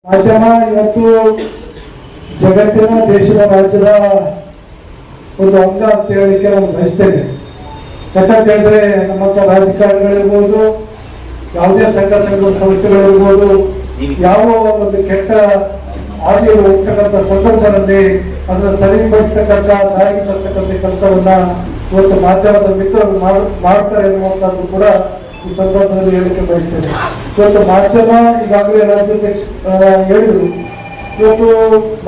ಮಾಧ್ಯಮ ಇವತ್ತು ಜಗತ್ತಿನ ದೇಶದ ರಾಜ್ಯದ ಒಂದು ಅಂಗ ಅಂತ ಹೇಳಿಕೆ ನಾನು ಬಯಸ್ತೇನೆ. ಯಾಕಂತ ಹೇಳಿದ್ರೆ ನಮ್ಮಂತ ರಾಜಕಾರಣಿಗಳಿರ್ಬೋದು, ಯಾವುದೇ ಸಂಘ ಸಂಸ್ಥೆಗಳಿರ್ಬೋದು, ಯಾವ ಒಂದು ಕೆಟ್ಟ ಹಾದಿಯಲ್ಲಿ ಹೋಗ್ತಕ್ಕಂಥ ಸಂದರ್ಭದಲ್ಲಿ ಅದನ್ನು ಸರಿಪಡಿಸ್ತಕ್ಕಂಥ ದಾರಿ ತರ್ತಕ್ಕಂಥ ಕೆಲಸವನ್ನ ಇವತ್ತು ಮಾಧ್ಯಮದ ಮಿತ್ರರು ಮಾಡ್ತಾರೆ ಎನ್ನುವಂಥದ್ದು ಕೂಡ ಈ ಸಂದರ್ಭದಲ್ಲಿ ಹೇಳಿಕೆ ಬಯಸ್ತೇನೆ. ಇವತ್ತು ಮಾಧ್ಯಮ ಈಗಾಗಲೇ ರಾಜ್ಯಾಧ್ಯಕ್ಷ ಹೇಳಿದರು, ಇವತ್ತು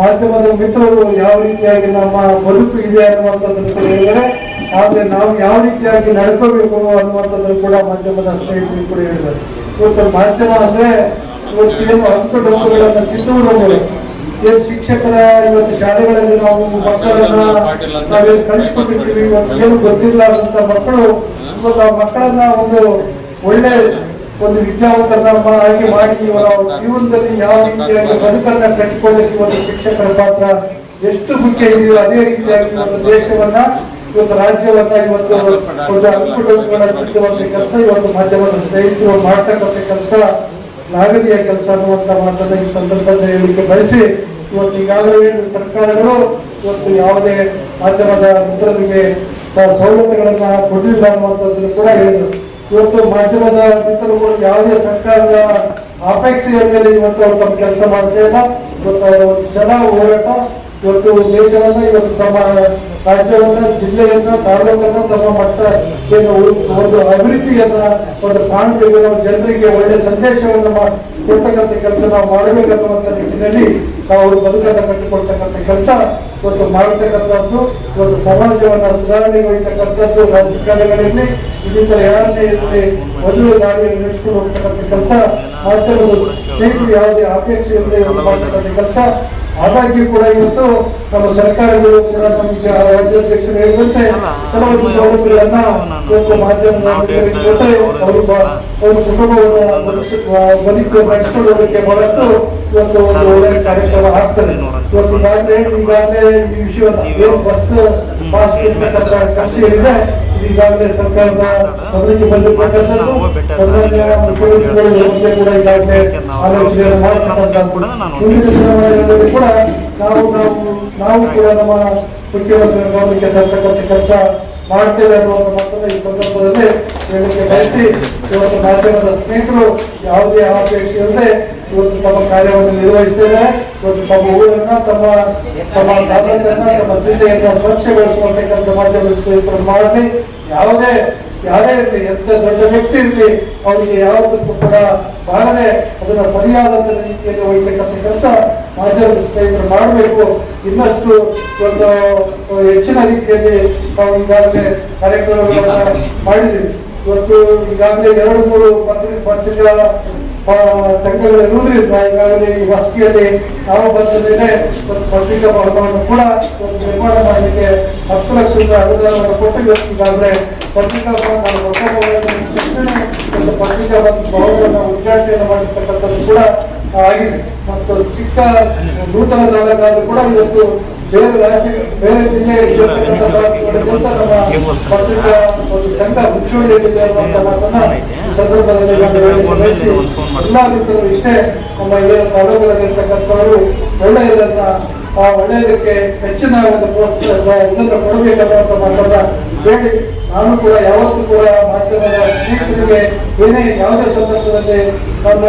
ಮಾಧ್ಯಮದ ಮಿತ್ರರು ಯಾವ ರೀತಿಯಾಗಿ ನಮ್ಮ ಬದುಕು ಇದೆ ಅನ್ನುವಂಥದ್ದನ್ನು ಕೂಡ ಹೇಳಿದರೆ, ಆದರೆ ನಾವು ಯಾವ ರೀತಿಯಾಗಿ ನಡ್ಕೋಬೇಕು ಅನ್ನುವಂಥದ್ದನ್ನು ಕೂಡ ಮಾಧ್ಯಮದ ಸ್ನೇಹಿತರು ಕೂಡ ಹೇಳಿದ್ದಾರೆ. ಇವತ್ತು ಮಾಧ್ಯಮ ಅಂದ್ರೆ ಇವತ್ತೇನು ಅಂಕುಡೊಂಕುಗಳನ್ನು ತಿದ್ದುವುದನ್ನು ಏನು ಶಿಕ್ಷಕರ ಇವತ್ತು ಶಾಲೆಗಳಲ್ಲಿ ನಾವು ಮಕ್ಕಳನ್ನ ನಾವೇನು ಕಳಿಸ್ಕೊಟ್ಟಿರ್ತೀವಿ, ಇವತ್ತು ಏನು ಗೊತ್ತಿಲ್ಲ ಅಂತ ಮಕ್ಕಳು ಇವತ್ತು ಆ ಮಕ್ಕಳನ್ನ ಒಂದು ಒಳ್ಳೆ ಒಂದು ವಿದ್ಯಾವಂತರನ್ನ ಆಯ್ಕೆ ಮಾಡಿ ಇವರ ಜೀವನದಲ್ಲಿ ಯಾವ ರೀತಿಯಾಗಿ ಬದುಕನ್ನ ಕಟ್ಟಿಕೊಳ್ಳಲಿಕ್ಕೆ ಒಂದು ಶಿಕ್ಷಕರ ಪಾತ್ರ ಎಷ್ಟು ಮುಖ್ಯ ಇದೆಯೋ ಅದೇ ರೀತಿಯಾಗಿ ಒಂದು ದೇಶವನ್ನ ಇವತ್ತು ರಾಜ್ಯವನ್ನ ಇವತ್ತು ಒಂದು ಅಂಕುಡೊಂಕುಗಳ ಕೆಲಸ ಇವತ್ತು ಮಾಧ್ಯಮದ ಸ್ನೇಹಿತರು ಮಾಡ್ತಕ್ಕಂಥ ಕೆಲಸ ನಾಗರಿಕ ಕೆಲಸ ಅನ್ನುವಂತ ಮಾತನ್ನ ಈ ಸಂದರ್ಭದಲ್ಲಿ ಹೇಳಿಕೆ ಬಯಸಿ, ಇವತ್ತು ಈಗಾಗಲೇ ಸರ್ಕಾರಗಳು ಇವತ್ತು ಯಾವುದೇ ಮಾಧ್ಯಮದ ಮಿತ್ರರಿಗೆ ಸವಲತ್ತುಗಳನ್ನ ಕೊಡಲಿಲ್ಲ ಅನ್ನುವಂಥದ್ದನ್ನು ಕೂಡ ಹೇಳಿದರು. ಇವತ್ತು ಮಾಧ್ಯಮದ ಮಿತ್ರರುಗಳು ಯಾವುದೇ ಸರ್ಕಾರದ ಅಪೇಕ್ಷೆಯ ಮೇಲೆ ಇವತ್ತು ಅವರು ತಮ್ಮ ಕೆಲಸ ಮಾಡ್ತಾ ಇಲ್ಲ. ಇವತ್ತು ಅವರ ಒಂದು ಛಲ ಹೋರಾಟ ಇವತ್ತು ದೇಶವನ್ನ ಇವತ್ತು ತಮ್ಮ ರಾಜ್ಯವನ್ನ, ಜಿಲ್ಲೆಯನ್ನ, ತಾಲೂಕನ್ನ ತಮ್ಮ ಮಟ್ಟ ಏನು ಒಂದು ಅಭಿವೃದ್ಧಿಯನ್ನ ಒಂದು ಕಾಣಬೇಕು, ಜನರಿಗೆ ಒಳ್ಳೆ ಸಂದೇಶವನ್ನು ಕೊಡ್ತಕ್ಕಂಥ ಕೆಲಸ ನಾವು ಮಾಡಬೇಕನ್ನುವಂಥ ನಿಟ್ಟಿನಲ್ಲಿ ಅವರು ಬದುಕನ್ನು ಕಟ್ಟಿಕೊಡ್ತಕ್ಕಂಥ ಕೆಲಸ ಇವತ್ತು ಮಾಡತಕ್ಕಂಥದ್ದು, ಇವತ್ತು ಸಮಾಜವನ್ನ ಸುಧಾರಣೆಗೊಳಿತಕ್ಕಂಥದ್ದು, ರಾಜಕಾರಣಗಳಲ್ಲಿ ಇನ್ನಿತರ ಯಾರನ್ನೇ ಇರಲಿ ಮೊದಲು ದಾರಿಯಲ್ಲಿ ನಡೆಸ್ಕೊಂಡು ಹೋಗ್ತಕ್ಕಂಥ ಕೆಲಸ ಮಾಧ್ಯಮದ ಸ್ನೇಹಿತರು ಯಾವುದೇ ಅಪೇಕ್ಷೆ ಇಲ್ಲದೆ ಮಾಡ್ತಕ್ಕಂಥ ಕೆಲಸ. ಆದಾಗ್ಯೂ ಕೂಡ ಇವತ್ತು ನಮ್ಮ ಸರ್ಕಾರಗಳು ಕೂಡ ನಮಗೆ ರಾಜ್ಯಾಧ್ಯಕ್ಷರು ಹೇಳಿದಂತೆ ಕೆಲವೊಂದು ಸವಲತ್ತುಗಳನ್ನ ಇವತ್ತು ಮಾಧ್ಯಮದ ಜೊತೆ ಅವರು ಕುಟುಂಬವನ್ನ ಬದುಕು ನಡೆಸಿಕೊಳ್ಳೋದಕ್ಕೆ ಬಹಳಷ್ಟು ಇವತ್ತು ಒಂದು ಒಳ್ಳೆಯ ಕಾರ್ಯಕ್ರಮ ಆಗ್ತದೆ. ಇವತ್ತು ಈಗಾಗಲೇ ಈ ವಿಷಯವನ್ನು ಏನು ಬಸ್ ಪಾಸ್ ಇರ್ತಕ್ಕಂಥ ಕೆಲಸ ಏನಿದೆ ಈಗಾಗಲೇ ಸರ್ಕಾರದ ಗಮನಕ್ಕೆ ಬಂದಿರ್ತಕ್ಕಂಥದ್ದು, ಮುಖ್ಯಮಂತ್ರಿಗಳು ಕೂಡ ಈಗಾಗಲೇ ಆಲೋಚನೆಯನ್ನು ಮಾಡತಕ್ಕಂಥದ್ದು. ಮುಂದಿನ ದಿನಮಾನಗಳಲ್ಲಿ ಕೂಡ ನಾವು ಕೂಡ ನಮ್ಮ ಮುಖ್ಯಮಂತ್ರಿಗಳ ಗಮನಕ್ಕೆ ತರ್ತಕ್ಕಂಥ ಕೆಲಸ ಮಾಡ್ತೇವೆ ಅನ್ನುವಂಥ ಮಾತನ್ನು ಈ ಸಂದರ್ಭದಲ್ಲಿ ಹೇಳಿಕೆ ಬಯಸಿ, ಇವತ್ತು ಮಾಧ್ಯಮದ ಸ್ನೇಹಿತರು ಯಾವುದೇ ಅಪೇಕ್ಷೆ ಇಲ್ಲದೆ ಇವತ್ತು ತಮ್ಮ ಕಾರ್ಯವನ್ನು ನಿರ್ವಹಿಸ್ತಿದ್ದಾರೆ. ಇವತ್ತು ತಮ್ಮ ಊರನ್ನ, ತಮ್ಮ ತಾಲೂಕನ್ನ, ತಮ್ಮ ಜಿಲ್ಲೆಯನ್ನ ಸ್ವಚ್ಛಗೊಳಿಸುವಂತ ಕೆಲಸ ಮಾಧ್ಯಮದ ಸ್ನೇಹಿತರು ಮಾಡಲಿ. ಯಾರೇ ಇರಲಿ, ಎಂತ ದೊಡ್ಡ ವ್ಯಕ್ತಿ ಇರಲಿ, ಅವರಿಗೆ ಯಾವುದಕ್ಕೂ ಕೂಡ ಬಾರದೆ ಅದನ್ನ ಸರಿಯಾದಂತ ರೀತಿಯಲ್ಲಿ ಒಯ್ಯತಕ್ಕಂಥ ಕೆಲಸ ಮಾಧ್ಯಮದ ಸ್ನೇಹಿತರು ಮಾಡಬೇಕು. ಇನ್ನಷ್ಟು ಒಂದು ಹೆಚ್ಚಿನ ರೀತಿಯಲ್ಲಿ ನಾವು ಈಗಾಗಲೇ ಕಾರ್ಯಕ್ರಮಗಳನ್ನ ಮಾಡಿದ್ದೀವಿ. ಇವತ್ತು ಈಗಾಗಲೇ 2-3 ಪತ್ರಿಕಾ ಸಂಘಗಳಿರುವುದರಿಂದ ಈಗಾಗಲೇ ಈ ಹೊಸಕಿಯಲ್ಲಿ ನಾವು ಬಂದ ಮೇಲೆ ಒಂದು ಪತ್ರಿಕಾ ಭವನವನ್ನು ಕೂಡ ಒಂದು ನಿರ್ಮಾಣ ಮಾಡಲಿಕ್ಕೆ 10 ಲಕ್ಷ ರೂಪಾಯಿ ಅನುದಾನವನ್ನು ಕೊಟ್ಟು ಈಗಾಗಲೇ ಪತ್ರಿಕಾ ಒಂದು ಪತ್ರಿಕಾ ಭವನವನ್ನು ಉದ್ಘಾಟನೆಯನ್ನು ಮಾಡಿರ್ತಕ್ಕಂಥದ್ದು ಕೂಡ ಆಗಿದೆ. ಮತ್ತು ಸಿಕ್ಕ ನೂತನ ತಾಲೂಕಾದರೂ ಕೂಡ ಇವತ್ತು ಬೇರೆ ಜಿಲ್ಲೆಯಲ್ಲಿರ್ತಕ್ಕಂಥ ತಾಲೂಕುಗಳಿಗಿಂತ ನಮ್ಮ ಪತ್ರಿಕಾ ಒಂದು ಸಂಘ ಮುಚ್ಚುಳಿಯಲ್ಲಿದೆ ಅನ್ನುವಂಥ ಮಾತನ್ನ ಈ ಸಂದರ್ಭದಲ್ಲಿ ಎಲ್ಲಾ ಮಿತ್ರರು ಇಷ್ಟೇ, ನಮ್ಮ ಏನು ತಾಲೂಕಲ್ಲಿರ್ತಕ್ಕಂಥವರು ಒಳ್ಳೆಯದನ್ನ ಆ ಒಳ್ಳೆಯದಕ್ಕೆ ಹೆಚ್ಚಿನ ಒಂದು ಇದನ್ನು ಕೊಡಬೇಕನ್ನುವಂಥ ಮಾತನ್ನ ಹೇಳಿ, ನಾನು ಕೂಡ ಯಾವತ್ತೂ ಕೂಡ ಮಾಧ್ಯಮದ ಸ್ನೇಹಿತರಿಗೆ ಯಾವುದೇ ಸಂದರ್ಭದಲ್ಲಿ ನನ್ನ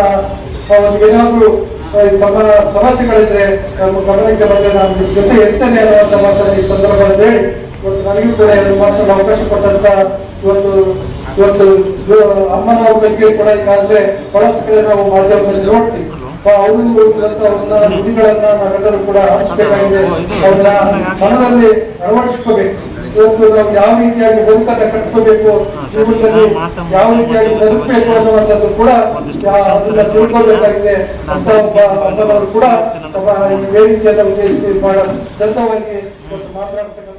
ಏನಾದರೂ ತಮ್ಮ ಸಮಸ್ಯೆಗಳಿದ್ರೆ ನಮ್ಮ ಗಮನಕ್ಕೆ ಬಂದರೆ ನಾನು ಜೊತೆ ಇರ್ತೇನೆ ಅನ್ನುವಂಥ ಮಾತನ್ನು ಈ ಸಂದರ್ಭದಲ್ಲಿ ಹೇಳಿ, ಇವತ್ತು ನನಗೂ ಕೂಡ ಮಾತನ್ನು ಅವಕಾಶ ಕೊಟ್ಟಂತ ಇವತ್ತು ಅಮ್ಮನವ್ರ ಬಗ್ಗೆ ಕೂಡ ಈಗಾಗಲೇ ಬಹಳಷ್ಟು ಕಡೆ ನಾವು ಮಾಧ್ಯಮದಲ್ಲಿ ನೋಡ್ತೀವಿ. ಅವರು ನುಡಿಗಳನ್ನ ನಾವೆಲ್ಲರೂ ಕೂಡ ಆರಿಸಬೇಕಾಗಿದೆ, ಅವನ್ನ ಮನದಲ್ಲಿ ಅಳವಡಿಸ್ಕೋಬೇಕು. ಇವತ್ತು ನಾವು ಯಾವ ರೀತಿಯಾಗಿ ಬದುಕನ್ನ ಕಟ್ಕೋಬೇಕು, ಜೀವನದಲ್ಲಿ ಯಾವ ರೀತಿಯಾಗಿ ಬದುಕಬೇಕು ಅನ್ನುವಂಥದ್ದು ಕೂಡ ಅದನ್ನ ತಿಳ್ಕೊಳ್ಬೇಕಾಗಿದೆ ಅಂತ ಒಬ್ಬ ಅಮ್ಮನವರು ಕೂಡ ವೇದಿಕೆಯನ್ನು ಉದ್ದೇಶಿಸಿ ಮಾತಾಡ್ತಕ್ಕಂಥ